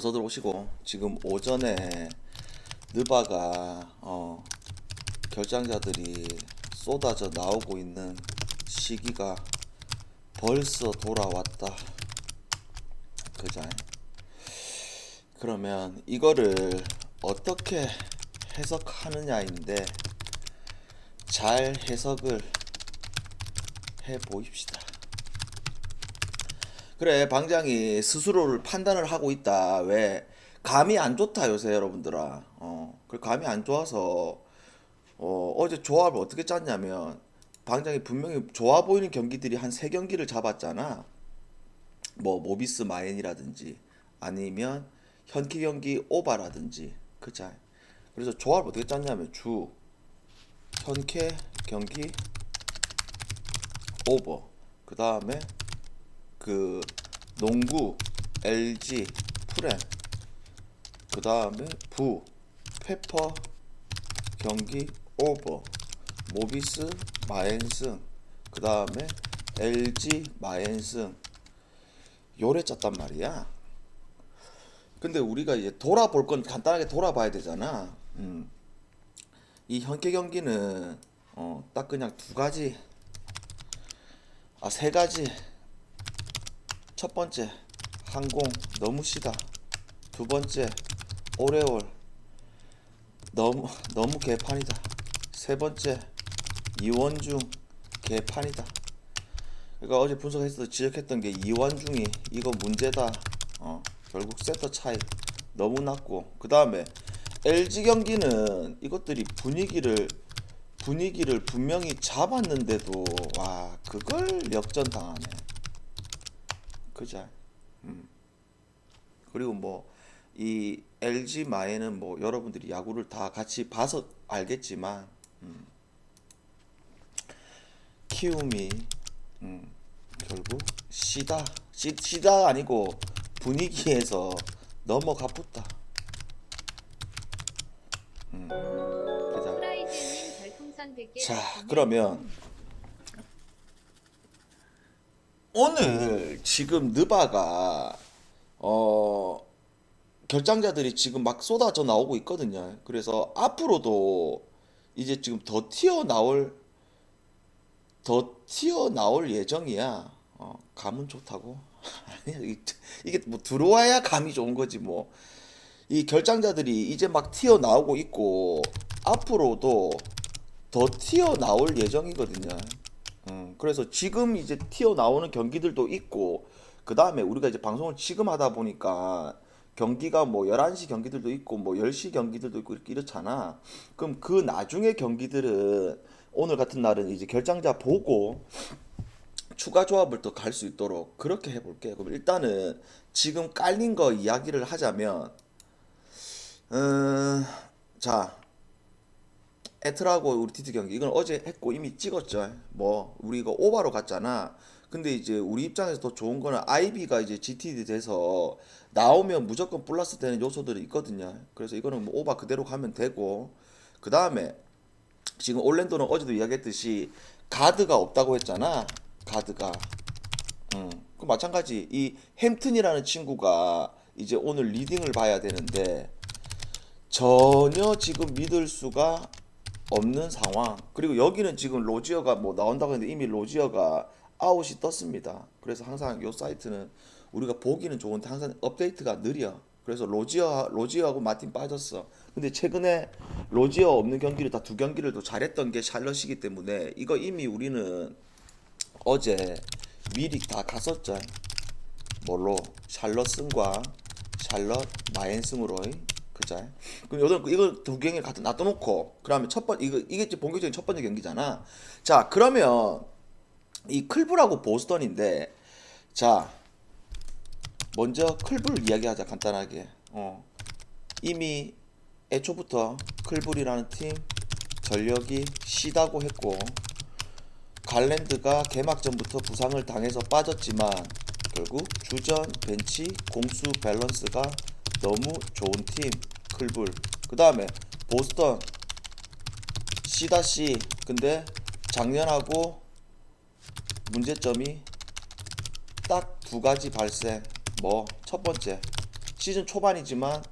어서들 오시고 지금 오전에 느바가 결장자들이 쏟아져 나오고 있는 시기가 벌써 돌아왔다. 그자. 그러면 이거를 어떻게 해석하느냐인데 잘 해석을 해 보입시다. 그래, 방장이 스스로를 판단을 하고 있다. 왜? 감이 안 좋다 요새 여러분들아. 그 감이 안 좋아서 어제 조합을 어떻게 짰냐면 방장이 분명히 좋아 보이는 경기들이 한 세 경기를 잡았잖아. 뭐 모비스 마엔이라든지 아니면 현키 경기 오바라든지 그자. 그래서 조합을 어떻게 짰냐면 주 현캐 경기 오버 그 다음에 그 농구 LG 프렘 그 다음에 부 페퍼 경기 오버 모비스 마엔승 그 다음에 LG 마엔승 요래 짰단 말이야. 근데 우리가 이제 돌아볼 건 간단하게 돌아봐야 되잖아. 이 현재 경기는 딱 그냥 두 가지 세 가지. 첫 번째 항공 너무 시다. 두 번째 오레올 너무 개판이다. 세 번째 이원중 개판이다. 그러니까 어제 분석했을 때 지적했던 게 이원중이 이거 문제다. 결국 세터 차이 너무 낮고 그 다음에 LG 경기는 이것들이 분위기를 분명히 잡았는데도 와 그걸 역전당하네. 그자. 그리고 뭐 이 LG 마에는 뭐 여러분들이 야구를 다 같이 봐서 알겠지만 키움이 결국 시다 아니고 분위기에서 넘어가 붙다. 그자. 프라이즈님 별풍선 100개 자, 그러면 오늘 지금 느바가 결장자들이 지금 막 쏟아져 나오고 있거든요. 그래서 앞으로도 이제 지금 더 튀어나올 예정이야. 감은 좋다고? 아니야, 이게 뭐 들어와야 감이 좋은 거지 뭐. 이 결장자들이 이제 막 튀어나오고 있고 앞으로도 더 튀어나올 예정이거든요. 그래서 지금 이제 튀어나오는 경기들도 있고 그 다음에 우리가 이제 방송을 지금 하다 보니까 경기가 뭐 11시 경기들도 있고 뭐 10시 경기들도 있고 이렇잖아. 그럼 그 나중에 경기들은 오늘 같은 날은 이제 결장자 보고 추가 조합을 또 갈 수 있도록 그렇게 해볼게. 그럼 일단은 지금 깔린 거 이야기를 하자면 자 에트라고 우리 티트 경기 이건 어제 했고 이미 찍었죠. 뭐 우리 이거 오바로 갔잖아. 근데 이제 우리 입장에서 더 좋은 거는 아이비가 이제 GTD 돼서 나오면 무조건 플러스 되는 요소들이 있거든요. 그래서 이거는 뭐 오바 그대로 가면 되고 그 다음에 지금 올랜도는 어제도 이야기했듯이 가드가 없다고 했잖아. 가드가. 그 마찬가지 이 햄튼이라는 친구가 이제 오늘 리딩을 봐야 되는데 전혀 지금 믿을 수가 없는 상황. 그리고 여기는 지금 로지어가 뭐 나온다고 했는데 이미 로지어가 아웃이 떴습니다. 그래서 항상 요 사이트는 우리가 보기는 좋은데 항상 업데이트가 느려. 그래서 로지어하고 마틴 빠졌어. 근데 최근에 로지어 없는 경기를 다 두 경기를 또 잘했던 게 샬럿이기 때문에 이거 이미 우리는 어제 미리 다 갔었죠. 뭘로? 샬럿 승과 샬럿 마엔승으로. 그자. 그럼 이거 두 경기 갖다 놔둬놓고 그러면 이게 이제 본격적인 첫 번째 경기잖아. 자, 그러면 이 클브라고 보스턴인데 자 먼저 클브를 이야기하자 간단하게. 이미 애초부터 클브리라는 팀 전력이 시다고 했고 갈랜드가 개막전부터 부상을 당해서 빠졌지만 결국 주전 벤치 공수 밸런스가 너무 좋은 팀 클불. 그 다음에 보스턴 C 근데 작년하고 문제점이 딱 두 가지 발생. 뭐 첫 번째 시즌 초반이지만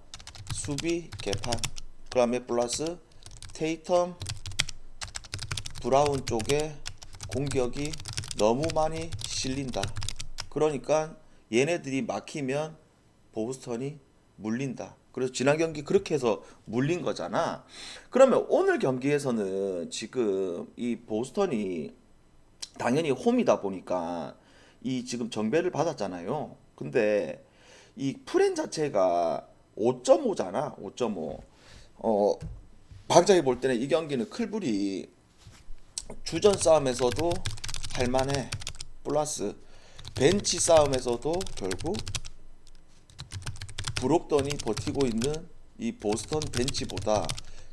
수비 개판, 그 다음에 플러스 테이텀 브라운 쪽에 공격이 너무 많이 실린다. 그러니까 얘네들이 막히면 보스턴이 물린다. 그래서 지난 경기 그렇게 해서 물린 거잖아. 그러면 오늘 경기에서는 지금 이 보스턴이 당연히 홈이다 보니까 이 지금 정배를 받았잖아요. 근데 이 프렌 자체가 5.5잖아. 5.5. 방장이 볼 때는 이 경기는 클불이 주전 싸움에서도 할만해. 플러스 벤치 싸움에서도 결국 브록던이 버티고 있는 이 보스턴 벤치보다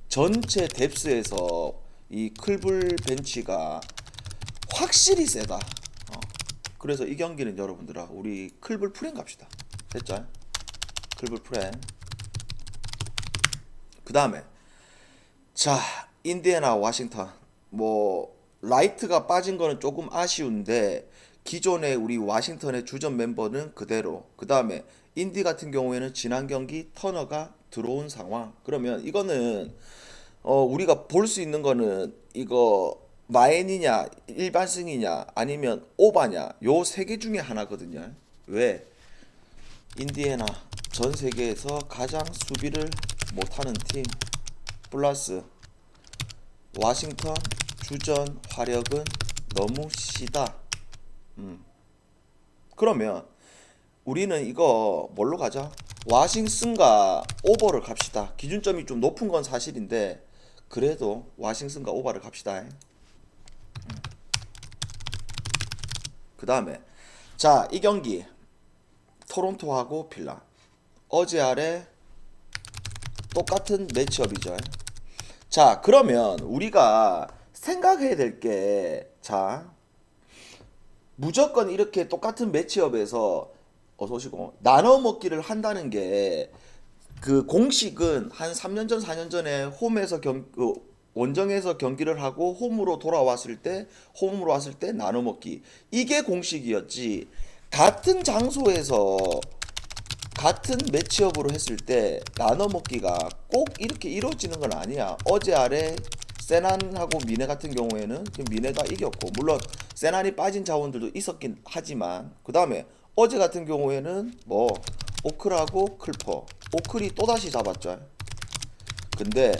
전체 뎁스에서 이 클불 벤치가 확실히 세다. 그래서 이 경기는 여러분들아 우리 클불 프렌 갑시다. 됐죠? 클불 프렌. 그 다음에 자 인디애나 워싱턴 뭐 라이트가 빠진 거는 조금 아쉬운데 기존의 우리 워싱턴의 주전 멤버는 그대로. 그 다음에 인디 같은 경우에는 지난 경기 터너가 들어온 상황. 그러면 이거는 우리가 볼 수 있는 거는 이거 마엔이냐 일반승이냐 아니면 오바냐 요 세 개 중에 하나거든요. 왜? 인디애나 전 세계에서 가장 수비를 못하는 팀 플러스 워싱턴 주전 화력은 너무 시다. 그러면 우리는 이거 뭘로 가자? 워싱턴과 오버를 갑시다. 기준점이 좀 높은 건 사실인데 그래도 워싱턴과 오버를 갑시다. 그 다음에 자 이 경기 토론토하고 필라 어제 아래 똑같은 매치업이죠. 자 그러면 우리가 생각해야 될 게 자 무조건 이렇게 똑같은 매치업에서 어서 오시고 나눠 먹기를 한다는 게 그 공식은 한 3년 전 4년 전에 홈에서 원정에서 경기를 하고 홈으로 돌아왔을 때 홈으로 왔을 때 나눠 먹기 이게 공식이었지. 같은 장소에서 같은 매치업으로 했을 때 나눠 먹기가 꼭 이렇게 이루어지는 건 아니야. 어제 아래 세난하고 미네 같은 경우에는 미네가 이겼고 물론 세난이 빠진 자원들도 있었긴 하지만 그 다음에 어제 같은 경우에는 뭐 오클하고 클퍼 오클이 또다시 잡았죠. 근데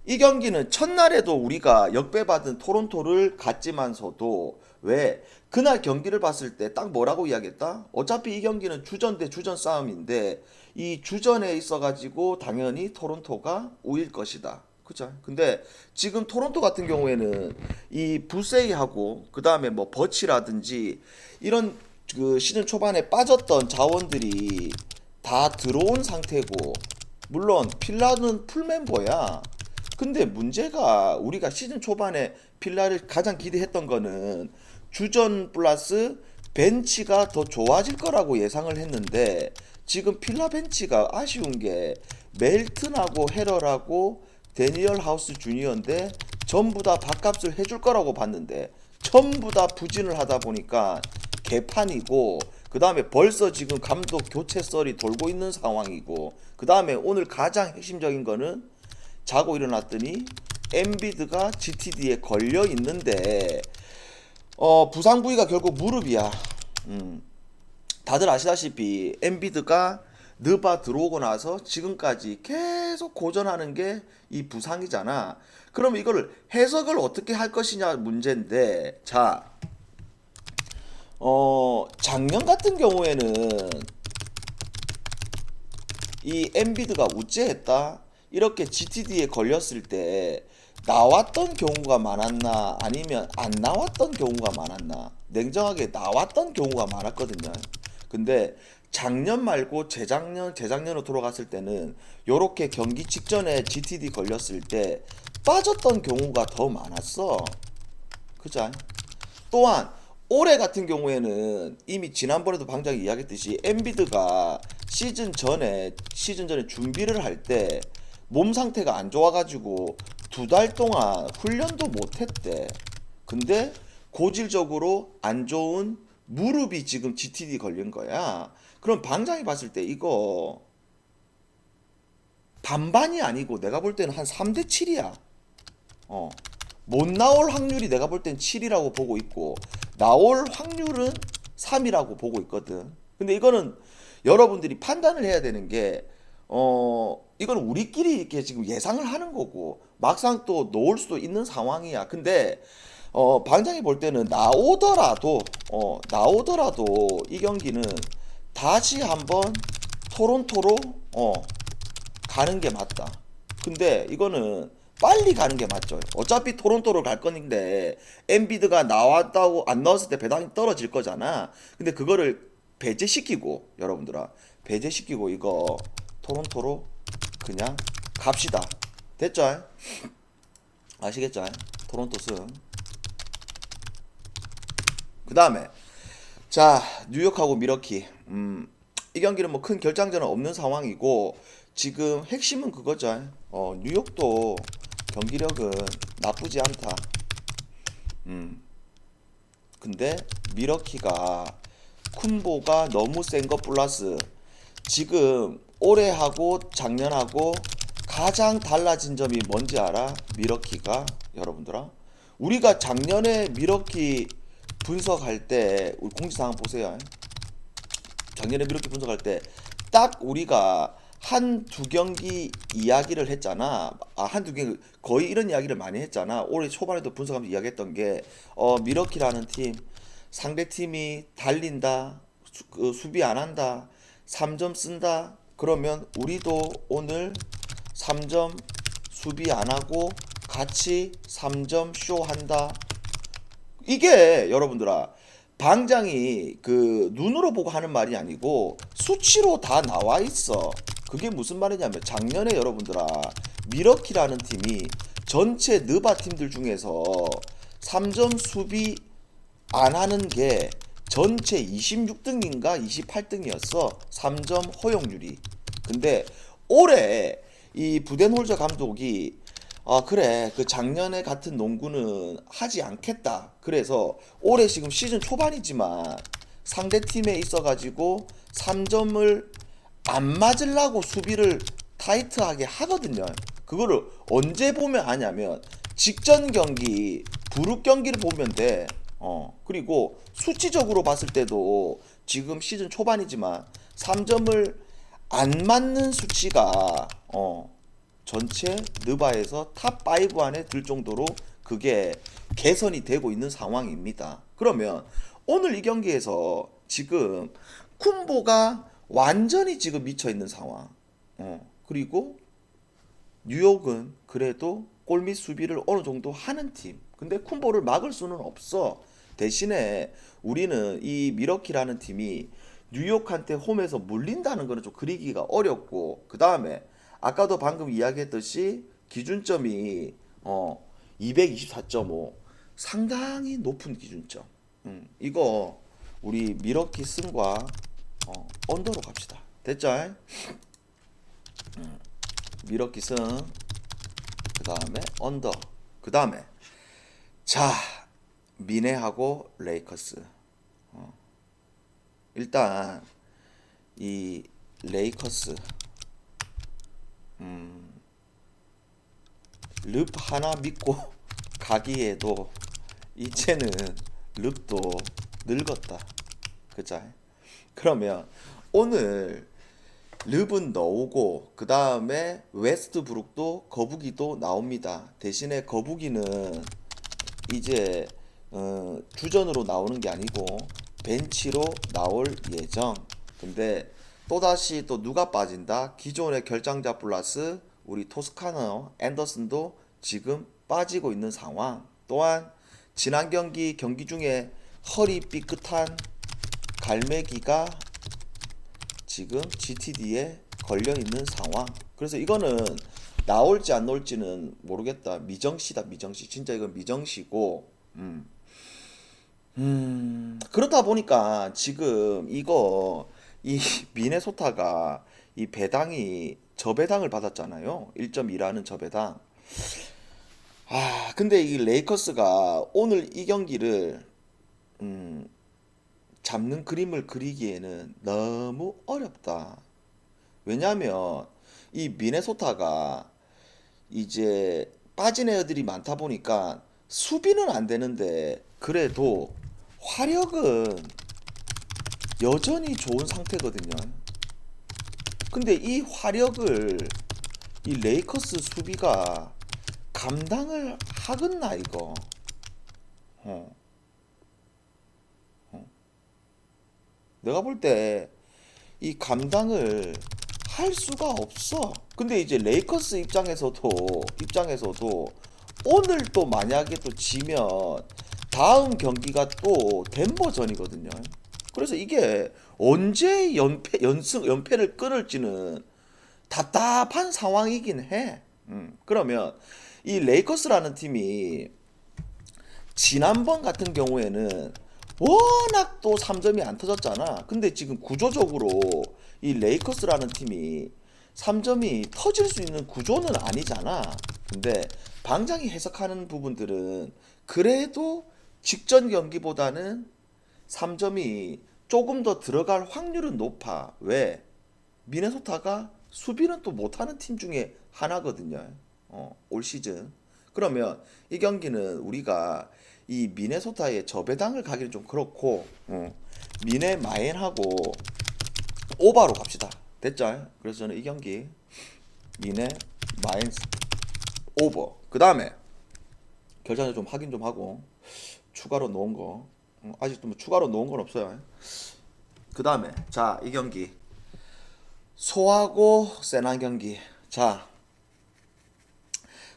이 경기는 첫날에도 우리가 역배받은 토론토를 갔지만서도 왜 그날 경기를 봤을 때 딱 뭐라고 이야기했다? 어차피 이 경기는 주전 대 주전 싸움인데 이 주전에 있어가지고 당연히 토론토가 우일 것이다. 그죠? 근데 지금 토론토 같은 경우에는 이 부세이하고 그 다음에 뭐 버치라든지 이런 그 시즌 초반에 빠졌던 자원들이 다 들어온 상태고 물론 필라는 풀멤버야. 근데 문제가 우리가 시즌 초반에 필라를 가장 기대했던 거는 주전 플러스 벤치가 더 좋아질 거라고 예상을 했는데 지금 필라 벤치가 아쉬운 게 멜튼하고 헤럴하고 데니얼 하우스 주니어인데 전부 다 밥값을 해줄 거라고 봤는데 전부 다 부진을 하다 보니까 개판이고 그 다음에 벌써 지금 감독 교체 썰이 돌고 있는 상황이고 그 다음에 오늘 가장 핵심적인 거는 자고 일어났더니 엔비드가 GTD에 걸려 있는데 부상 부위가 결국 무릎이야. 다들 아시다시피 엔비드가 느바 들어오고 나서 지금까지 계속 고전하는 게 이 부상이잖아. 그럼 이걸 해석을 어떻게 할 것이냐 문제인데 자 작년 같은 경우에는 이 엔비드가 우째했다 이렇게 GTD에 걸렸을 때 나왔던 경우가 많았나 아니면 안 나왔던 경우가 많았나? 냉정하게 나왔던 경우가 많았거든요. 근데 작년 말고 재작년으로 돌아갔을 때는 요렇게 경기 직전에 GTD 걸렸을 때 빠졌던 경우가 더 많았어. 그죠? 또한 올해 같은 경우에는 이미 지난번에도 방장이 이야기했듯이 엔비드가 시즌 전에 준비를 할 때 몸 상태가 안 좋아가지고 2달 동안 훈련도 못했대. 근데 고질적으로 안 좋은 무릎이 지금 GTD 걸린 거야. 그럼 방장이 봤을 때 이거 반반이 아니고 내가 볼 때는 한 3대 7이야. 어. 못 나올 확률이 내가 볼 땐 7이라고 보고 있고 나올 확률은 3이라고 보고 있거든. 근데 이거는 여러분들이 판단을 해야 되는 게 이건 우리끼리 이렇게 지금 예상을 하는 거고 막상 또 놓을 수도 있는 상황이야. 근데 방장이 볼 때는 나오더라도 이 경기는 다시 한번 토론토로 가는 게 맞다. 근데 이거는 빨리 가는 게 맞죠. 어차피 토론토로 갈 건데 엔비드가 나왔다고 안 나왔을 때 배당이 떨어질 거잖아. 근데 그거를 배제시키고 여러분들아 배제시키고 이거 토론토로 그냥 갑시다. 됐죠? 아시겠죠? 토론토 승. 그 다음에 자 뉴욕하고 미러키 이 경기는 뭐 큰 결장전은 없는 상황이고 지금 핵심은 그거죠. 뉴욕도 경기력은 나쁘지 않다. 근데 미러키가 쿤보가 너무 센 것 플러스 지금 올해하고 작년하고 가장 달라진 점이 뭔지 알아? 미러키가 여러분들아 우리가 작년에 미러키 분석할 때 우리 공지사항 보세요. 작년에 미러키 분석할 때 딱 우리가 한 두 경기 이야기를 했잖아. 한 두 경기 거의 이런 이야기를 많이 했잖아. 올해 초반에도 분석하면서 이야기했던 게 미러키라는 팀 상대 팀이 달린다. 수비 안 한다. 3점 쓴다. 그러면 우리도 오늘 3점 수비 안 하고 같이 3점 쇼 한다. 이게 여러분들아 방장이 그 눈으로 보고 하는 말이 아니고 수치로 다 나와 있어. 그게 무슨 말이냐면 작년에 여러분들아 미러키라는 팀이 전체 느바 팀들 중에서 3점 수비 안 하는 게 전체 26등인가 28등이었어. 3점 허용률이. 근데 올해 이 부덴홀저 감독이 그래 그 작년에 같은 농구는 하지 않겠다. 그래서 올해 지금 시즌 초반이지만 상대 팀에 있어가지고 3점을 안 맞으려고 수비를 타이트하게 하거든요. 그거를 언제 보면 아냐면 직전 경기 부룩 경기를 보면 돼. 그리고 수치적으로 봤을 때도 지금 시즌 초반이지만 3점을 안 맞는 수치가 전체 느바에서 탑5 안에 들 정도로 그게 개선이 되고 있는 상황입니다. 그러면 오늘 이 경기에서 지금 쿤보가 완전히 지금 미쳐 있는 상황. 그리고 뉴욕은 그래도 골밑 수비를 어느 정도 하는 팀. 근데 쿤보를 막을 수는 없어. 대신에 우리는 이 미러키라는 팀이 뉴욕한테 홈에서 물린다는 거는 좀 그리기가 어렵고 그 다음에 아까도 방금 이야기했듯이 기준점이 224.5 상당히 높은 기준점. 이거 우리 미러키 승과 언더로 갑시다. 됐죠? 미러키 승. 그 다음에 언더. 그 다음에 자 미네하고 레이커스. 일단 이 레이커스 릅 하나 믿고 가기에도 이제는 릅도 늙었다. 그자? 그러면 오늘 릅은 넣고 그 다음에 웨스트브룩도 거북이도 나옵니다. 대신에 거북이는 이제 주전으로 나오는 게 아니고 벤치로 나올 예정. 근데 또다시 또 누가 빠진다? 기존의 결장자 플러스 우리 토스카너 앤더슨도 지금 빠지고 있는 상황. 또한 지난 경기 중에 허리 삐끗한 갈매기가 지금 GTD에 걸려 있는 상황. 그래서 이거는 나올지 안 나올지는 모르겠다. 미정시다, 미정시. 진짜 이건 미정시고. 그렇다 보니까 지금 이거 이 미네소타가 이 배당이 저배당을 받았잖아요. 1.2라는 저배당. 근데 이 레이커스가 오늘 이 경기를 잡는 그림을 그리기에는 너무 어렵다. 왜냐면 이 미네소타가 이제 빠진 애들이 많다 보니까 수비는 안 되는데 그래도 화력은 여전히 좋은 상태거든요. 근데 이 화력을 이 레이커스 수비가 감당을 하겠나 이거? 어. 내가 볼 때 이 감당을 할 수가 없어. 근데 이제 레이커스 입장에서도 오늘 또 만약에 또 지면 다음 경기가 또 덴버전이거든요. 그래서 이게 언제 연패를 끊을지는 답답한 상황이긴 해. 그러면 이 레이커스라는 팀이 지난번 같은 경우에는 워낙 또 3점이 안 터졌잖아. 근데 지금 구조적으로 이 레이커스라는 팀이 3점이 터질 수 있는 구조는 아니잖아. 근데 방장이 해석하는 부분들은 그래도 직전 경기보다는 3점이 조금 더 들어갈 확률은 높아. 왜? 미네소타가 수비는 또 못하는 팀 중에 하나거든요. 올 시즌. 그러면 이 경기는 우리가 이 미네소타의 저배당을 가기는 좀 그렇고, 미네 마인하고 오바로 갑시다. 됐죠? 그래서 저는 이 경기 미네 마인 오버. 그 다음에 결과를 좀 확인 좀 하고 추가로 놓은 거 아직도 뭐 추가로 놓은 건 없어요. 그 다음에 자, 이 경기 소하고 세난 경기. 자,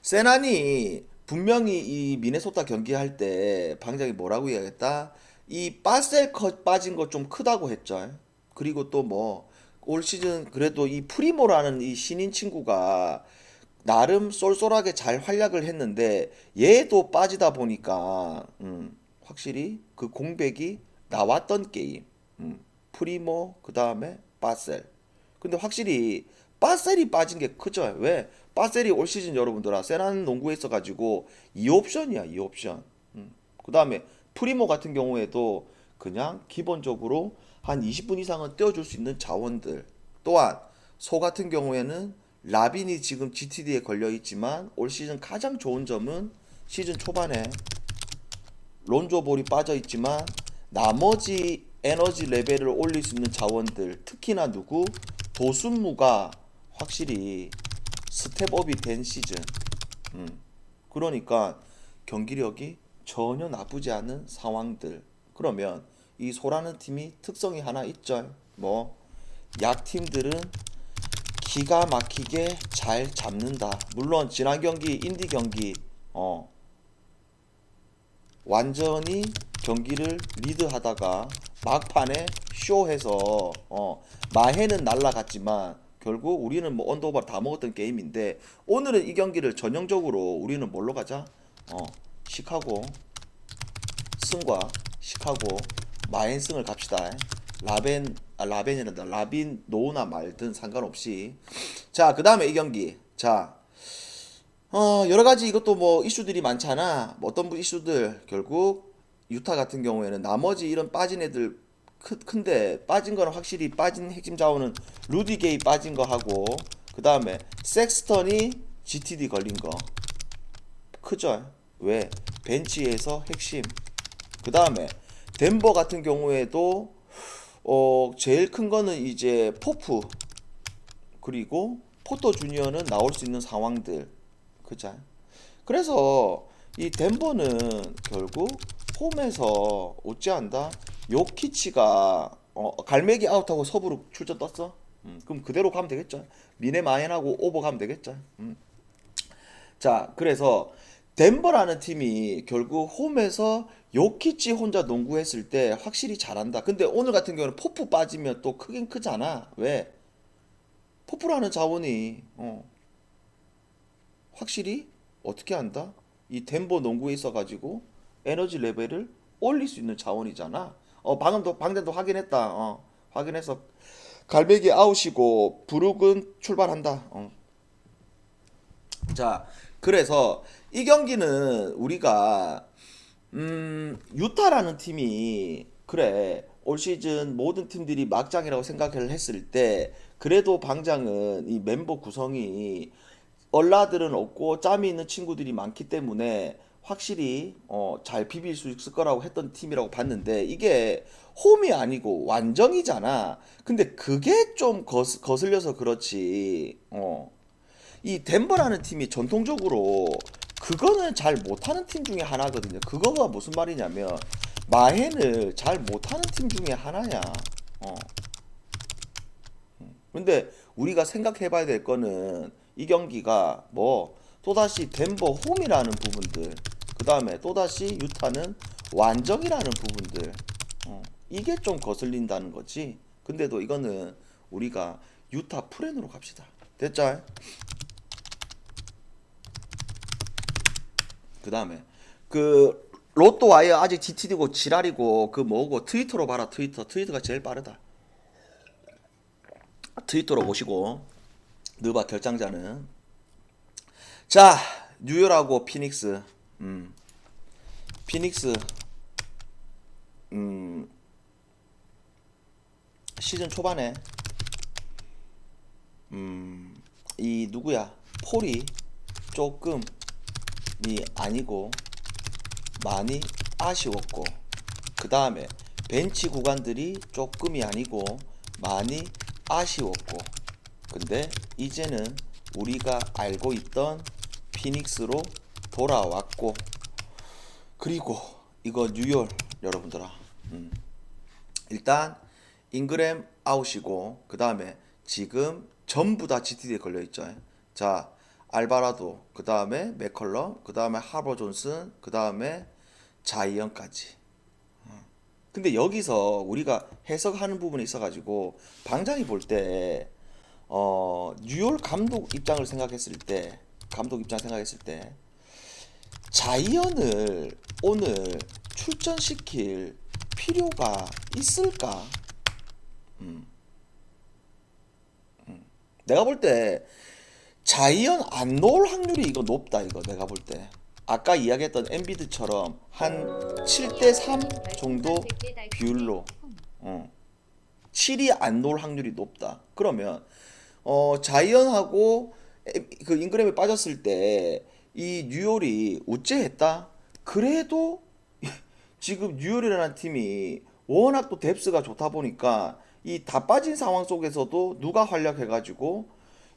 세난이 분명히 이 미네소타 경기할 때 방장이 뭐라고 이야기했다? 이 바셀 컷 빠진 거 좀 크다고 했죠. 그리고 또 뭐 올 시즌 그래도 이 프리모라는 이 신인 친구가 나름 쏠쏠하게 잘 활약을 했는데 얘도 빠지다 보니까 확실히 그 공백이 나왔던 게임. 프리모 그 다음에 바셀. 근데 확실히 바셀이 빠진 게 크죠. 왜? 바셀이 올 시즌 여러분들아 세난 농구에 있어가지고 2옵션이야 2옵션. 그 다음에 프리모 같은 경우에도 그냥 기본적으로 한 20분 이상은 떼어줄 수 있는 자원들. 또한 소 같은 경우에는 라빈이 지금 GTD에 걸려 있지만 올 시즌 가장 좋은 점은 시즌 초반에 론조 볼이 빠져 있지만 나머지 에너지 레벨을 올릴 수 있는 자원들, 특히나 누구 도순무가 확실히 스텝업이 된 시즌. 그러니까 경기력이 전혀 나쁘지 않은 상황들. 그러면 이 소라는 팀이 특성이 하나 있죠. 뭐 약팀들은 기가 막히게 잘 잡는다. 물론 지난 경기 인디 경기 완전히 경기를 리드하다가 막판에 쇼해서 마해는 날라갔지만 결국 우리는 뭐 언더오버 다 먹었던 게임인데 오늘은 이 경기를 전형적으로 우리는 뭘로 가자? 시카고 승과 시카고 마헨승을 갑시다. 라벤이란다. 라빈 노나 말든 상관없이. 자, 그 다음에 이 경기. 자, 여러 가지 이것도 뭐 이슈들이 많잖아. 뭐 어떤 이슈들 결국 유타 같은 경우에는 나머지 이런 빠진 애들 큰데 빠진 거는 확실히 빠진 핵심 자원은 루디 게이 빠진 거 하고 그 다음에 섹스턴이 GTD 걸린 거 크죠? 왜? 벤치에서 핵심. 그 다음에 덴버 같은 경우에도 제일 큰 거는 이제 포프 그리고 포터 주니어는 나올 수 있는 상황들. 그죠? 그래서 이 덴버는 결국 홈에서 어찌한다? 요키치가 갈매기 아웃하고 서부로 출전 떴어? 그럼 그대로 가면 되겠죠? 미네 마인하고 오버 가면 되겠죠? 자, 그래서 덴버라는 팀이 결국 홈에서 요키치 혼자 농구했을 때 확실히 잘한다. 근데 오늘 같은 경우는 포프 빠지면 또 크긴 크잖아. 왜? 포프라는 자원이 확실히 어떻게 한다? 이 덴버 농구에 있어가지고 에너지 레벨을 올릴 수 있는 자원이잖아. 방금도 확인했다. 확인해서 갈매기 아웃이고 브룩은 출발한다. 자, 그래서 이 경기는 우리가 유타라는 팀이 그래 올 시즌 모든 팀들이 막장이라고 생각을 했을 때 그래도 방장은 이 멤버 구성이 얼라들은 없고 짬이 있는 친구들이 많기 때문에 확실히 잘 비빌 수 있을 거라고 했던 팀이라고 봤는데 이게 홈이 아니고 완정이잖아. 근데 그게 좀 거슬려서 그렇지. 이 덴버라는 팀이 전통적으로 그거는 잘 못하는 팀 중에 하나거든요. 그거가 무슨 말이냐면 마헨을 잘 못하는 팀 중에 하나야. 어. 근데 우리가 생각해봐야 될 거는 이 경기가 뭐 또다시 덴버 홈이라는 부분들, 그 다음에 또다시 유타는 완정이라는 부분들, 이게 좀 거슬린다는 거지. 근데도 이거는 우리가 유타 프렌으로 갑시다. 됐죠? 그 다음에 그 로또 와이어 아직 GTD고 지랄이고 그 뭐고 트위터로 봐라. 트위터가 제일 빠르다. 트위터로 보시고 느바 결장자는 자 뉴욕하고 피닉스 피닉스 시즌 초반에 이 누구야 폴이 조금이 아니고 많이 아쉬웠고 그 다음에 벤치 구간들이 조금이 아니고 많이 아쉬웠고 근데 이제는 우리가 알고 있던 피닉스로 돌아왔고 그리고 이거 뉴욕 여러분들아 일단 잉그램 아웃이고 그 다음에 지금 전부 다 GTD에 걸려있죠. 자 알바라도 그 다음에 맥컬럼 그 다음에 하버 존슨 그 다음에 자이언까지. 근데 여기서 우리가 해석하는 부분이 있어가지고 방장이 볼 때 뉴욕 감독 입장을 생각했을 때 자이언을 오늘 출전시킬 필요가 있을까? 내가 볼 때 자이언 안 놓을 확률이 이거 높다 이거 내가 볼 때. 아까 이야기했던 엔비드처럼 한 7대 3 정도 비율로 7이 안 놓을 확률이 높다. 그러면 자이언하고 그 잉그램이 빠졌을 때 이 뉴욕이 우째했다. 그래도 지금 뉴욕이라는 팀이 워낙 또 뎁스가 좋다 보니까 이 다 빠진 상황 속에서도 누가 활약해가지고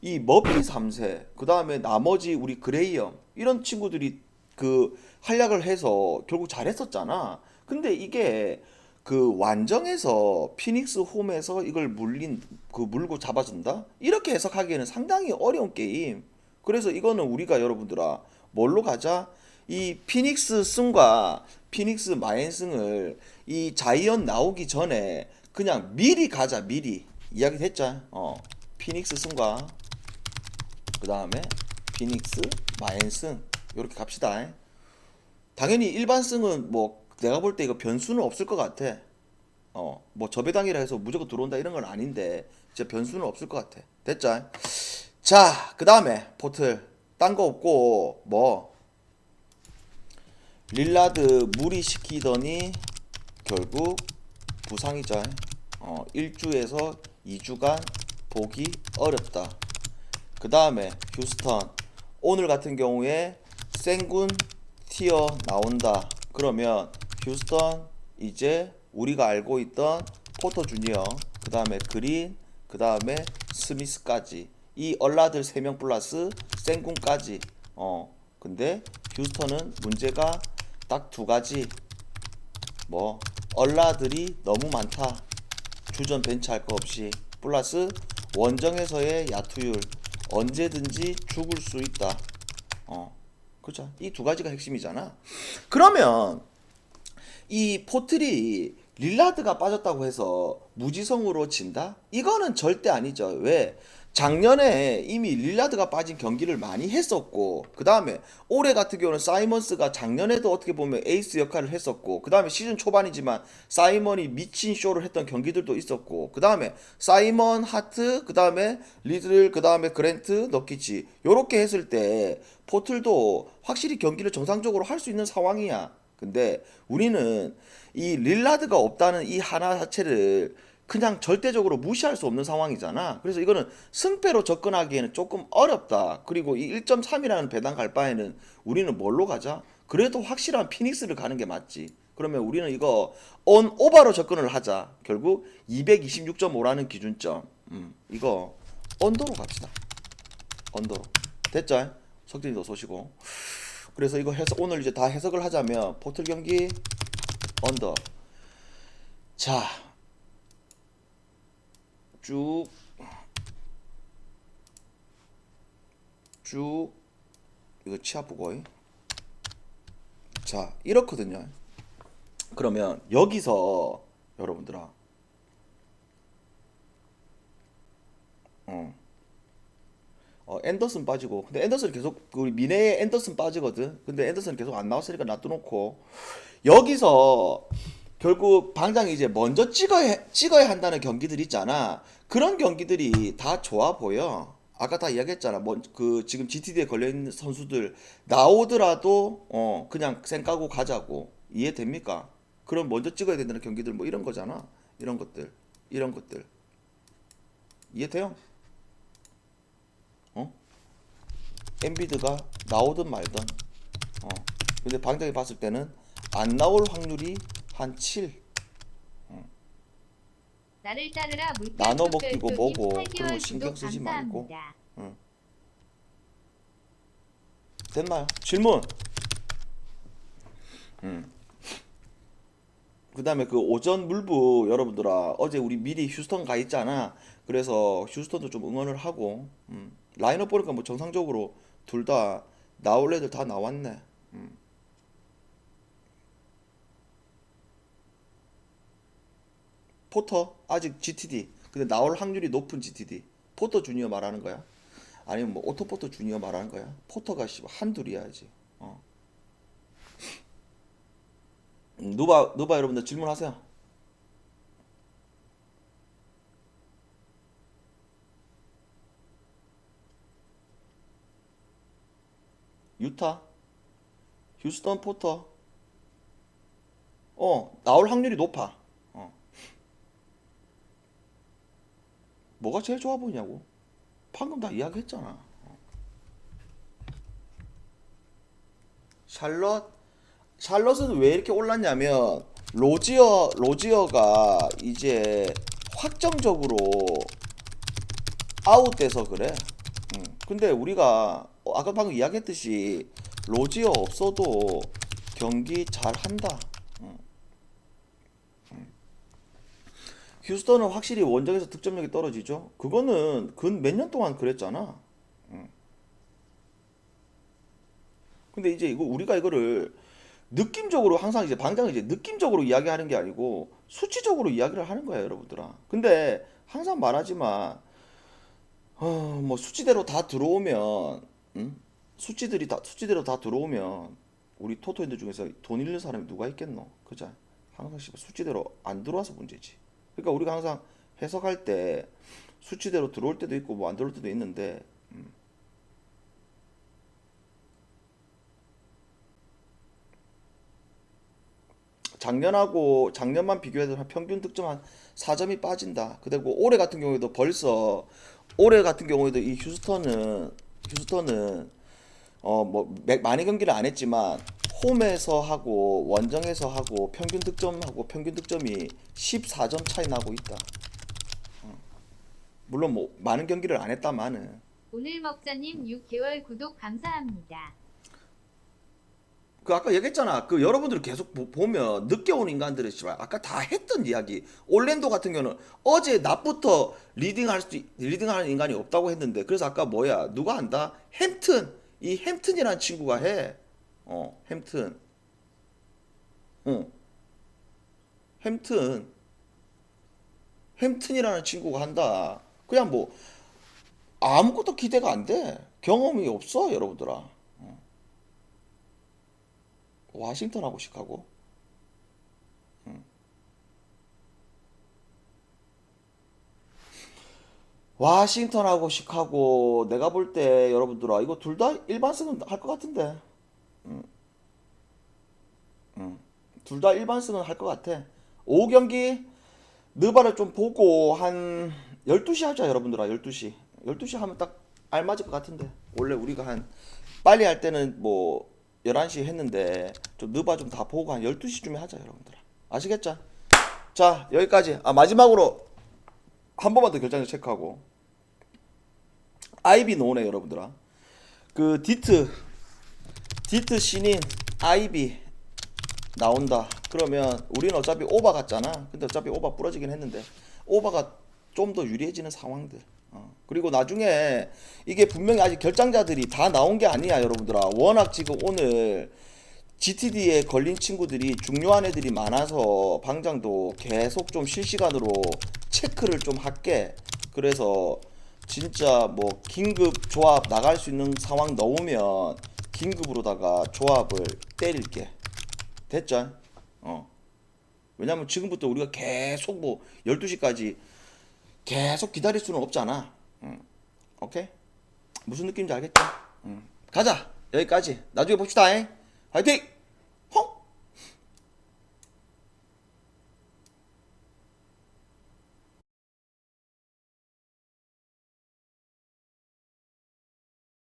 이 머피 3세 그 다음에 나머지 우리 그레이엄 이런 친구들이 그 활약을 해서 결국 잘했었잖아. 근데 이게 그 완정에서 피닉스 홈에서 이걸 물고 잡아준다? 이렇게 해석하기에는 상당히 어려운 게임. 그래서 이거는 우리가 여러분들아 뭘로 가자? 이 피닉스 승과 피닉스 마엔승을 이 자이언 나오기 전에 그냥 미리 가자. 미리 이야기 했자. 피닉스 승과 그 다음에 피닉스 마엔승 이렇게 갑시다. 당연히 일반 승은 뭐 내가 볼 때 이거 변수는 없을 것 같아. 뭐 저배당이라 해서 무조건 들어온다 이런 건 아닌데 진짜 변수는 없을 것 같아. 됐죠? 자, 그 다음에 포틀 딴 거 없고 뭐 릴라드 무리시키더니 결국 부상이죠. 1주에서 2주간 보기 어렵다. 그 다음에 휴스턴 오늘 같은 경우에 생군 티어 나온다. 그러면 휴스턴 이제 우리가 알고 있던 포터 주니어 그 다음에 그린 그 다음에 스미스까지 이 얼라들 3명 플러스 생군까지. 근데 휴스턴은 문제가 딱 두 가지. 뭐 얼라들이 너무 많다. 주전 벤치 할 거 없이 플러스 원정에서의 야투율 언제든지 죽을 수 있다. 그죠? 이 두 가지가 핵심이잖아. 그러면 이 포틀이 릴라드가 빠졌다고 해서 무지성으로 진다? 이거는 절대 아니죠. 왜? 작년에 이미 릴라드가 빠진 경기를 많이 했었고 그 다음에 올해 같은 경우는 사이먼스가 작년에도 어떻게 보면 에이스 역할을 했었고 그 다음에 시즌 초반이지만 사이먼이 미친 쇼를 했던 경기들도 있었고 그 다음에 사이먼 하트 그 다음에 리들 그 다음에 그랜트 너키치 요렇게 했을 때 포틀도 확실히 경기를 정상적으로 할 수 있는 상황이야. 근데 우리는 이 릴라드가 없다는 이 하나 자체를 그냥 절대적으로 무시할 수 없는 상황이잖아. 그래서 이거는 승패로 접근하기에는 조금 어렵다. 그리고 이 1.3이라는 배당 갈 바에는 우리는 뭘로 가자? 그래도 확실한 피닉스를 가는 게 맞지. 그러면 우리는 이거 온 오버로 접근을 하자. 결국 226.5라는 기준점. 이거 언더로 갑시다. 언더로. 됐죠? 석진이도 쏘시고. 그래서 이거 해석 오늘 이제 다 해석을 하자면 포털 경기 언더. 자, 쭉 이거 치아 보고. 자, 이렇거든요. 그러면 여기서 여러분들아, 앤더슨 빠지고, 근데 앤더슨 계속 우리 미네의 앤더슨 빠지거든. 근데 앤더슨 계속 안 나왔으니까 놔둬놓고 여기서 결국 방장이 이제 먼저 찍어야 한다는 경기들 있잖아. 그런 경기들이 다 좋아 보여. 아까 다 이야기했잖아. 뭐 그 지금 GTD에 걸려 있는 선수들 나오더라도 그냥 쌩 까고 가자고. 이해됩니까? 그럼 먼저 찍어야 된다는 경기들 뭐 이런 거잖아. 이런 것들 이해돼요? 어? 엔비드가 나오든 말든. 어. 근데 방장이 봤을 때는 안 나올 확률이 한 7. 나를 따르라 물결 나눠 뚝 먹기고 별도님 뭐고 8개월 그런 거 신경 구독 쓰지 말고. 감사합니다. 됐나요? 질문. 그 다음에 그 오전 물부 여러분들아, 어제 우리 미리 휴스턴 가 있잖아. 그래서 휴스턴도 좀 응원을 하고. 라인업 보니까 뭐 정상적으로 둘 다 나올 애들 다 나왔네. 포터 아직 GTD. 근데 나올 확률이 높은 GTD. 포터 주니어 말하는 거야? 아니면 뭐 오토포터 주니어 말하는 거야? 포터가 한둘이야지. 누바 여러분들 질문하세요. 유타, 휴스턴 포터. 나올 확률이 높아. 뭐가 제일 좋아 보이냐고. 방금 다 이야기했잖아. 샬럿은 왜 이렇게 올랐냐면 로지어가 이제 확정적으로 아웃돼서 그래. 근데 우리가 아까 방금 이야기했듯이 로지어 없어도 경기 잘 한다. 휴스턴은 확실히 원정에서 득점력이 떨어지죠. 그거는 근 몇 년 동안 그랬잖아. 근데 이제 우리가 이거를 느낌적으로 항상 이제 방장은 이제 느낌적으로 이야기하는 게 아니고 수치적으로 이야기를 하는 거야, 여러분들아. 근데 항상 말하지만 뭐 수치대로 다 들어오면, 수치대로 다 들어오면 우리 토토인들 중에서 돈 잃는 사람이 누가 있겠노? 그죠? 항상 수치대로 안 들어와서 문제지. 그러니까 우리가 항상 해석할 때 수치대로 들어올 때도 있고 뭐 안 들어올 때도 있는데, 작년만 비교해도 평균 득점 한 4점이 빠진다. 그리고 올해 같은 경우에도 이 휴스턴은 뭐 많이 경기를 안 했지만 홈에서 하고 원정에서 하고 평균 득점이 14점 차이 나고 있다. 물론 뭐 많은 경기를 안 했다마는. 오늘 먹자님 6개월 구독 감사합니다. 그 아까 얘기했잖아. 그 여러분들 계속 보면 늦게 온 인간들은 씨발 아까 다 했던 이야기. 올랜도 같은 경우는 어제 낮부터 리딩하는 인간이 없다고 했는데, 그래서 아까 뭐야 누가 한다? 이 햄튼이라는 친구가 해. 햄튼. 어, 햄튼. 햄튼이라는 친구가 한다. 그냥 뭐 아무것도 기대가 안 돼. 경험이 없어, 여러분들아. 워싱턴하고 시카고. 워싱턴하고 시카고, 내가 볼 때 여러분들아 이거 둘 다 일반승은 할 것 같은데. 둘 다 일반승은 할 것 같아. 5경기 느바를 좀 보고 한 12시 하자 여러분들아. 12시 하면 딱 알맞을 것 같은데. 원래 우리가 한 빨리 할 때는 뭐 11시 했는데 좀 느바 좀 다 보고 한 12시쯤에 하자 여러분들아. 아시겠죠? 자 여기까지. 마지막으로 한 번만 더 결장력 체크하고 아이비 노네 여러분들아. 그 디트 신인 아이비 나온다. 그러면 우리는 어차피 오바 갔잖아. 근데 어차피 오바 부러지긴 했는데 오바가 좀 더 유리해지는 상황들. 그리고 나중에 이게 분명히 아직 결장자들이 다 나온 게 아니야 여러분들아. 워낙 지금 오늘 GTD에 걸린 친구들이 중요한 애들이 많아서 방장도 계속 좀 실시간으로 체크를 좀 할게. 그래서 진짜 뭐 긴급 조합 나갈 수 있는 상황 넣으면 긴급으로다가 조합을 때릴게. 됐죠? 왜냐면 지금부터 우리가 계속 뭐 12시까지 계속 기다릴 수는 없잖아. 오케이? 무슨 느낌인지 알겠죠? 가자. 여기까지. 나중에 봅시다. 화이팅!